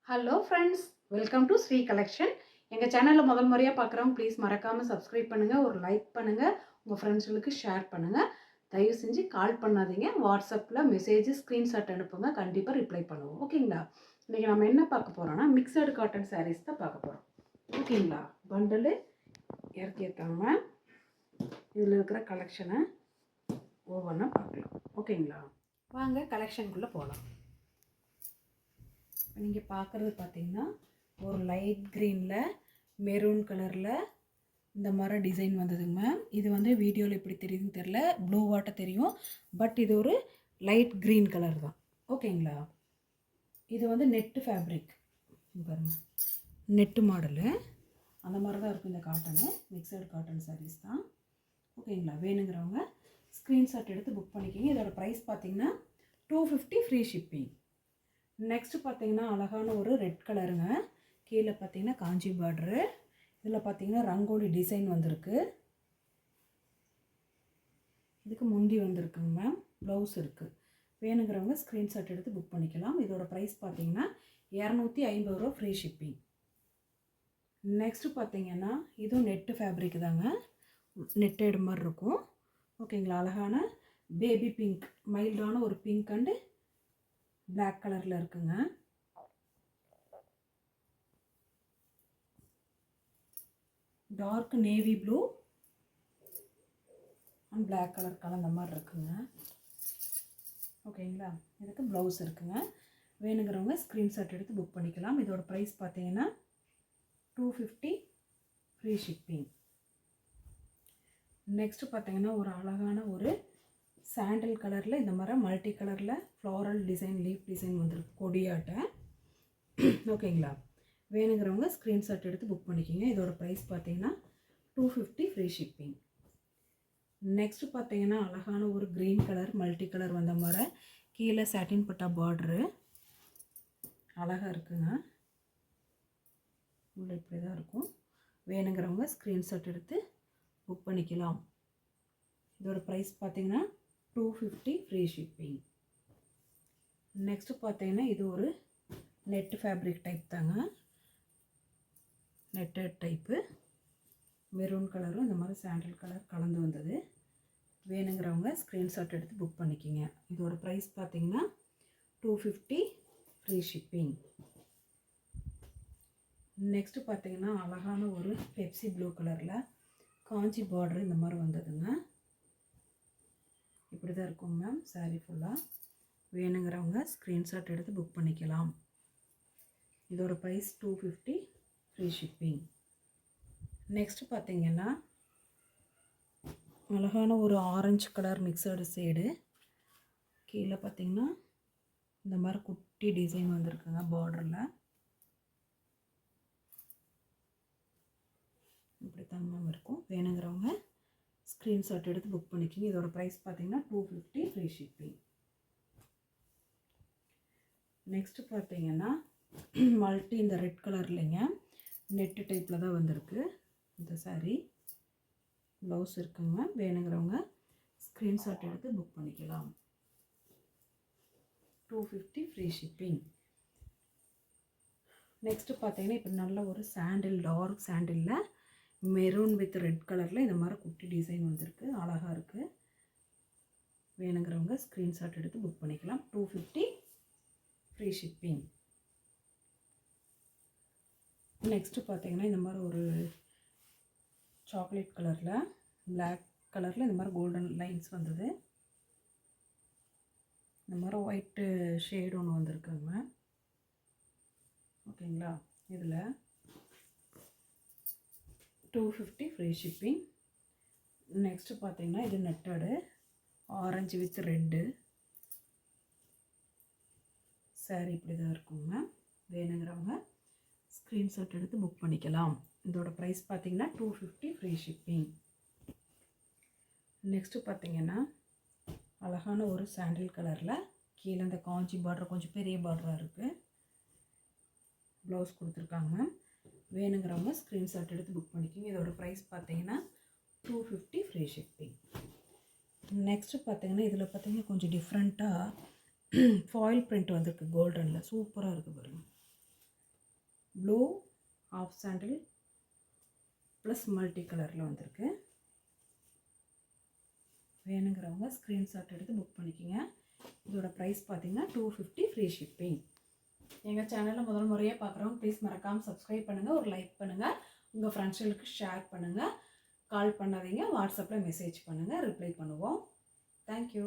Hello friends, welcome to Sri collection. எங்கள் சேனலில் முதல் முறையாக பார்க்குறவங்க ப்ளீஸ் மறக்காமல் சப்ஸ்கிரைப் பண்ணுங்கள், ஒரு லைக் பண்ணுங்கள், உங்கள் ஃப்ரெண்ட்ஸுகளுக்கு ஷேர் பண்ணுங்கள். தயவு செஞ்சு கால் பண்ணாதீங்க, வாட்ஸ்அப்பில் மெசேஜ் ஸ்க்ரீன்ஷாட் அனுப்புங்க, கண்டிப்பாக ரிப்ளை பண்ணுவோம். ஓகேங்களா? இன்றைக்கி நம்ம என்ன பார்க்க போகிறோன்னா மிக்சடு காட்டன் சாரீஸ் தான் பார்க்க போகிறோம். ஓகேங்களா? பண்டலு இறக்கியிருக்காங்க. இதில் இருக்கிற கலெக்ஷனை ஒவ்வொன்றா பார்க்கலாம். ஓகேங்களா? வாங்க கலெக்ஷனுக்குள்ளே போகலாம். நீங்கள் பார்க்குறது பார்த்தீங்கன்னா ஒரு லைட் க்ரீனில் மெரூன் கலரில் இந்த மாதிரி டிசைன் வந்ததுங்க மேம். இது வந்து வீடியோவில் எப்படி தெரியுதுன்னு தெரில, ப்ளூ வாட்டர் தெரியும், பட் இது ஒரு லைட் க்ரீன் கலர் தான். ஓகேங்களா? இது வந்து நெட்டு ஃபேப்ரிக் பாருங்கள், நெட்டு மாடலு அந்த மாதிரி தான் இருக்கும். இந்த காட்டனு மிக்சடு காட்டன் சாரீஸ் தான். ஓகேங்களா? வேணுங்கிறவங்க ஸ்க்ரீன்ஷாட் எடுத்து புக் பண்ணிக்கிங்க. இதோட ப்ரைஸ் பார்த்தீங்கன்னா 250 ஃப்ரீ ஷிப்பிங். நெக்ஸ்ட்டு பார்த்தீங்கன்னா அழகான ஒரு ரெட் கலருங்க. கீழே பார்த்தீங்கன்னா காஞ்சி பார்டரு. இதில் பார்த்தீங்கன்னா ரங்கோலி டிசைன் வந்திருக்கு. இதுக்கு முந்தி வந்திருக்குங்க மேம். ப்ளவுஸ் இருக்குது. வேணுங்கிறவங்க ஸ்க்ரீன்ஷாட் எடுத்து புக் பண்ணிக்கலாம். இதோட ப்ரைஸ் பார்த்தீங்கன்னா 250 ரூபா ஃப்ரீ ஷிப்பிங். நெக்ஸ்ட்டு பார்த்தீங்கன்னா இதுவும் நெட்டு ஃபேப்ரிக் தாங்க, நெட்டேடு மாதிரி இருக்கும். ஓகேங்களா? அழகான பேபி பிங்க், மைல்டான ஒரு பிங்க் அண்டு பிளாக் கலரில் இருக்குங்க. Dark navy blue and black colour கலந்த மாதிரி இருக்குங்க. ஓகேங்களா? இதுக்கு ப்ளவுஸ் இருக்குங்க. வேணுங்கிறவங்க ஸ்க்ரீன்ஷாட் எடுத்து புக் பண்ணிக்கலாம். இதோட ப்ரைஸ் பார்த்தீங்கன்னா 250 ஃப்ரீ ஷிப்பிங். நெக்ஸ்ட்டு பார்த்தீங்கன்னா ஒரு அழகான ஒரு சாண்டில் கலரில் இந்த மாதிரி மல்டி கலரில் ஃப்ளாரல் டிசைன், லீஃப் டிசைன் வந்துருக்கு, கொடியாட்டை. ஓகேங்களா? வேணுங்கிறவங்க ஸ்க்ரீன்ஷாட் எடுத்து புக் பண்ணிக்கிங்க. இதோட ப்ரைஸ் பார்த்தீங்கன்னா 250 ஃப்ரீ ஷிப்பிங். நெக்ஸ்ட்டு பார்த்தீங்கன்னா அழகான ஒரு க்ரீன் கலர் மல்டி கலர் வந்த மாதிரி கீழே சாட்டின் பட்டா பார்டரு அழகாக இருக்குங்க. உள்ள இப்படி தான் இருக்கும். வேணுங்கிறவங்க ஸ்க்ரீன்ஷாட் எடுத்து புக் பண்ணிக்கலாம். இதோட ப்ரைஸ் பார்த்தீங்கன்னா 250 ஃப்ரீ ஷிப்பிங். நெக்ஸ்ட்டு பார்த்தீங்கன்னா இது ஒரு நெட்டு ஃபேப்ரிக் டைப் தாங்க, நெட்டட் டைப்பு. மெரூன் கலரும் இந்த மாதிரி சாண்டில் கலர் கலந்து வந்தது. வேணுங்கிறவங்க ஸ்க்ரீன்ஷாட் எடுத்து புக் பண்ணிக்கிங்க. இதோட ப்ரைஸ் பார்த்தீங்கன்னா 250 ஃப்ரீ ஷிப்பிங். நெக்ஸ்ட்டு பார்த்தீங்கன்னா அழகான ஒரு பெப்சி ப்ளூ கலரில் காஞ்சி பார்டர் இந்த மாதிரி வந்ததுங்க. இப்படி தான் இருக்கும் மேம் சாரீ ஃபுல்லாக. வேணுங்கிறவங்க ஸ்க்ரீன்ஷாட் எடுத்து புக் பண்ணிக்கலாம். இதோட ப்ரைஸ் 250 ஃப்ரீ ஷிப்பிங். நெக்ஸ்ட்டு பார்த்தீங்கன்னா அழகான ஒரு ஆரஞ்சு கலர் மிக்சடு ஷேடு. கீழே பார்த்தீங்கன்னா இந்த மாதிரி குட்டி டிசைன் வந்திருக்குங்க பார்டரில். இப்படி தான் மேம் இருக்கும். வேணுங்கிறவங்க ஸ்க்ரீன்ஷாட் எடுத்து புக் பண்ணிக்கிங்க. இதோட ப்ரைஸ் பார்த்தீங்கன்னா 250 ஃப்ரீ ஷிப்பிங். நெக்ஸ்ட்டு பார்த்தீங்கன்னா மல்டி இந்த ரெட் கலர் இல்லைங்க, நெட்டு டைப்பில் தான் வந்திருக்கு இந்த சாரீ. ப்ளவுஸ் இருக்குங்க. வேணுங்கிறவங்க ஸ்க்ரீன்ஷாட் எடுத்து புக் பண்ணிக்கலாம். 250 ஃப்ரீ ஷிப்பிங். நெக்ஸ்ட்டு பார்த்தீங்கன்னா இப்போ நல்ல ஒரு சாண்டில், டார்க் சாண்டிலில் மெரூன் வித் ரெட் கலரில் இந்த மாதிரி குட்டி டிசைன் வந்திருக்கு, அழகாக இருக்குது. வேணுங்கிறவங்க ஸ்க்ரீன்ஷாட் எடுத்து புக் பண்ணிக்கலாம். 250 ஃப்ரீ ஷிப்பிங். நெக்ஸ்ட்டு பார்த்தீங்கன்னா இந்த மாதிரி ஒரு சாக்லேட் கலரில் பிளாக் கலரில் இந்த மாதிரி கோல்டன் லைன்ஸ் வந்தது. இந்த மாதிரி ஒயிட்டு ஷேடு ஒன்று வந்திருக்குங்க. ஓகேங்களா? இதில் 250 ஃப்ரீ ஷிப்பிங். நெக்ஸ்ட்டு பார்த்தீங்கன்னா இது netted orange with red sari. இப்படி தான் இருக்குங்க. வேணுங்கிறவங்க ஸ்க்ரீன்ஷாட் எடுத்து புக் பண்ணிக்கலாம். இதோட ப்ரைஸ் பார்த்தீங்கன்னா 250 ஃப்ரீ ஷிப்பிங். நெக்ஸ்ட்டு பார்த்தீங்கன்னா அழகான ஒரு சாண்டில் கலரில் கீழே இந்த காஞ்சி பார்டர் கொஞ்சம் பெரிய பார்டராக இருக்குது. ப்ளவுஸ் கொடுத்துருக்காங்க. வேணுங்கிறவங்க ஸ்க்ரீன்ஷாட் எடுத்து புக் பண்ணிக்கிங்க. இதோட ப்ரைஸ் பார்த்தீங்கன்னா 250 ஃப்ரீ ஷிப்பிங். நெக்ஸ்ட்டு பார்த்தீங்கன்னா இதில் பார்த்தீங்கன்னா கொஞ்சம் டிஃப்ரெண்ட்டாக ஃபாயில் பிரிண்ட் வந்திருக்கு கோல்டனில். சூப்பராக இருக்குது பாருங்கள். Blue off sandal plus multi கலரில் வந்திருக்கு. வேணுங்கிறவங்க ஸ்க்ரீன்ஷாட் எடுத்து புக் பண்ணிக்கோங்க. இதோட ப்ரைஸ் பார்த்தீங்கன்னா 250 ஃப்ரீ ஷிப்பிங். எங்கள் சேனலில் முதல் முறையாக பார்க்குறவங்க ப்ளீஸ் மறக்காமல் சப்ஸ்கிரைப் பண்ணுங்கள், ஒரு லைக் பண்ணுங்கள், உங்கள் ஃப்ரெண்ட்ஸுகளுக்கு ஷேர் பண்ணுங்கள். கால் பண்ணாதீங்க, வாட்ஸ்அப்பில் மெசேஜ் பண்ணுங்கள், ரிப்ளை பண்ணுவோம். தேங்க்யூ.